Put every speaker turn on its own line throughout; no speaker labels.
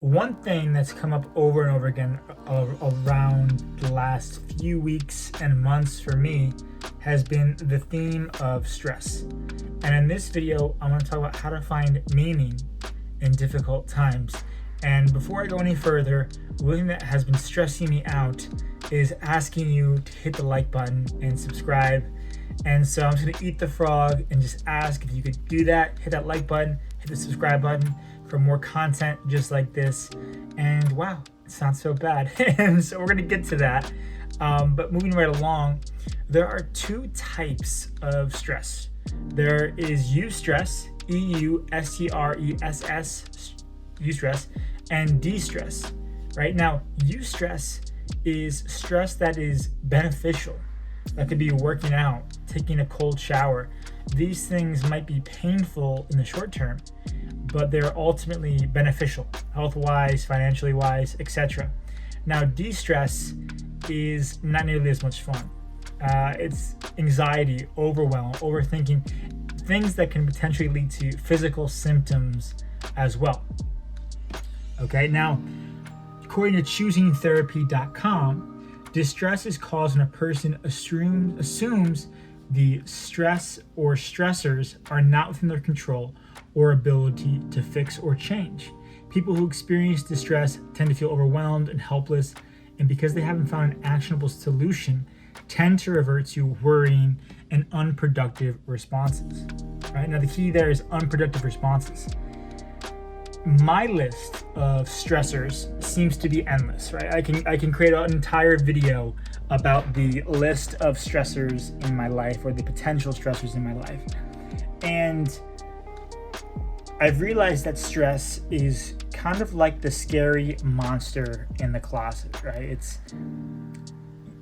One thing that's come up over and over again around the last few weeks and months for me has been the theme of stress. And in this video, I'm going to talk about how to find meaning in difficult times. And before I go any further, one thing that has been stressing me out is asking you to hit the like button and subscribe. And so I'm just going to eat the frog and just ask if you could do that, hit that like button, hit the subscribe button for more content just like this. And wow, it's not so bad. And so we're going to get to that. But moving right along, there are two types of stress. There is eustress, EUSTRESS, eustress, and DeStress. Right now, eustress is stress that is beneficial. That could be working out, taking a cold shower. These things might be painful in the short term, but they're ultimately beneficial, health-wise, financially-wise, etc. Now, de-stress is not nearly as much fun. It's anxiety, overwhelm, overthinking, things that can potentially lead to physical symptoms as well. Okay, now, according to choosingtherapy.com, distress is caused when a person assumes the stress or stressors are not within their control or ability to fix or change. People who experience distress tend to feel overwhelmed and helpless, and because they haven't found an actionable solution, tend to revert to worrying and unproductive responses. Right? Now, the key there is unproductive responses. My list of stressors seems to be endless, right? I can create an entire video about the list of stressors in my life or the potential stressors in my life. And I've realized that stress is kind of like the scary monster in the closet, right?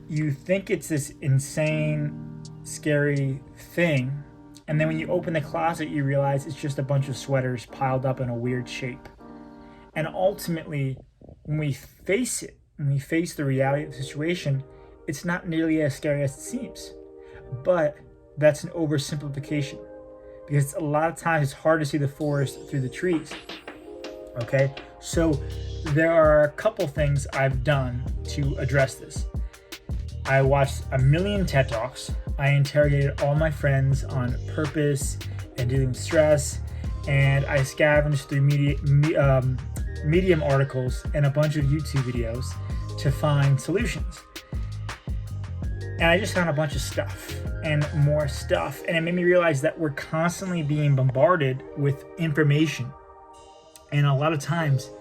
You think it's this insane, scary thing, and then when you open the closet, you realize it's just a bunch of sweaters piled up in a weird shape. And ultimately, when we face it, when we face the reality of the situation, it's not nearly as scary as it seems. But that's an oversimplification, because a lot of times it's hard to see the forest through the trees. Okay, so there are a couple things I've done to address this. I watched a million TED Talks. I interrogated all my friends on purpose and dealing with stress, and I scavenged through Medium articles and a bunch of YouTube videos to find solutions. And I just found a bunch of stuff and more stuff, and it made me realize that we're constantly being bombarded with information. And a lot of times,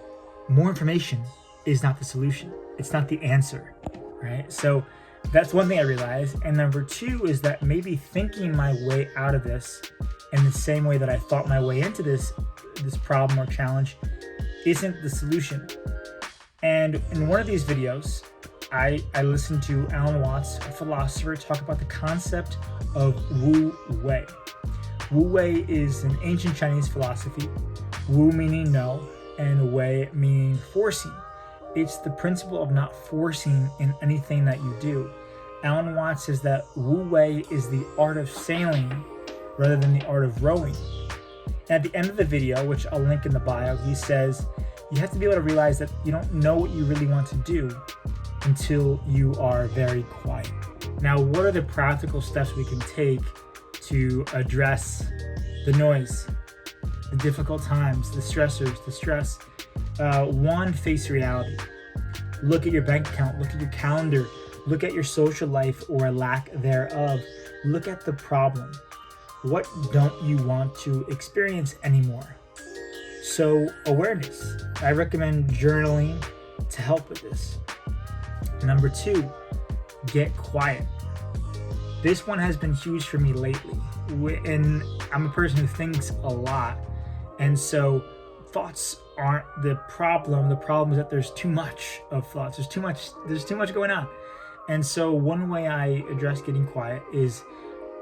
more information is not the solution. It's not the answer, right? So that's one thing I realized. And number two is that maybe thinking my way out of this in the same way that I thought my way into this problem or challenge isn't the solution. And in one of these videos, I listened to Alan Watts, a philosopher, talk about the concept of Wu Wei. Wu Wei is an ancient Chinese philosophy. Wu meaning no, and Wei meaning forcing. It's the principle of not forcing in anything that you do. Alan Watts says that Wu Wei is the art of sailing rather than the art of rowing. And at the end of the video, which I'll link in the bio, he says, you have to be able to realize that you don't know what you really want to do until you are very quiet. Now, what are the practical steps we can take to address the noise, the difficult times, the stressors, the stress? One, face reality. Look at your bank account, look at your calendar, look at your social life or lack thereof. Look at the problem. What don't you want to experience anymore? So, awareness. I recommend journaling to help with this. Number two, get quiet. This one has been huge for me lately. And I'm a person who thinks a lot. And so thoughts aren't the problem. The problem is that there's too much of thoughts. There's too much going on. And so one way I address getting quiet is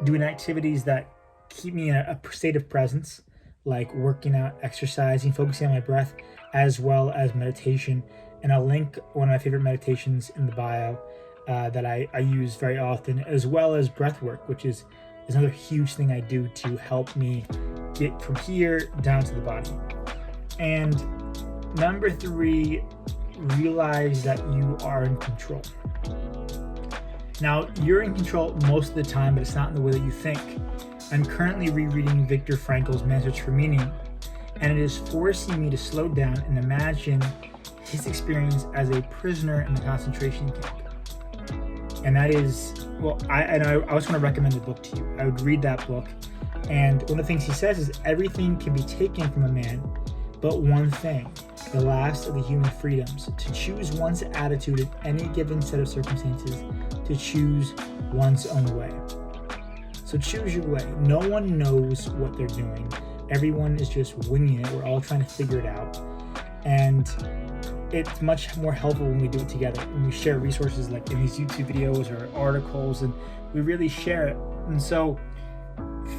doing activities that keep me in a state of presence, like working out, exercising, focusing on my breath, as well as meditation. And I'll link one of my favorite meditations in the bio that I use very often, as well as breath work, which is another huge thing I do to help me get from here down to the body. And Number 3, realize that you are in control. Now, you're in control most of the time, but it's not in the way that you think. I'm currently rereading Viktor Frankl's Message for Meaning, and it is forcing me to slow down and imagine his experience as a prisoner in the concentration camp. And that is, well, I always want to recommend the book to you. I would read that book. And one of the things he says is everything can be taken from a man, but one thing, the last of the human freedoms, to choose one's attitude in any given set of circumstances, to choose one's own way. So choose your way. No one knows what they're doing. Everyone is just winging it. We're all trying to figure it out. And it's much more helpful when we do it together, when we share resources like in these YouTube videos or articles, and we really share it. And so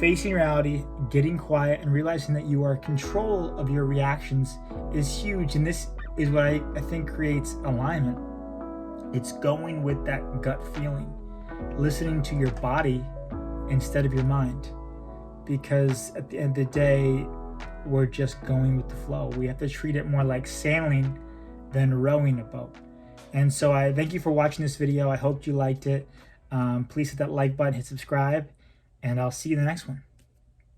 facing reality, getting quiet, and realizing that you are in control of your reactions is huge. And this is what I think creates alignment. It's going with that gut feeling, listening to your body instead of your mind. Because at the end of the day, we're just going with the flow. We have to treat it more like sailing than rowing a boat. And so I thank you for watching this video. I hope you liked it. Please hit that like button, hit subscribe, and I'll see you in the next one.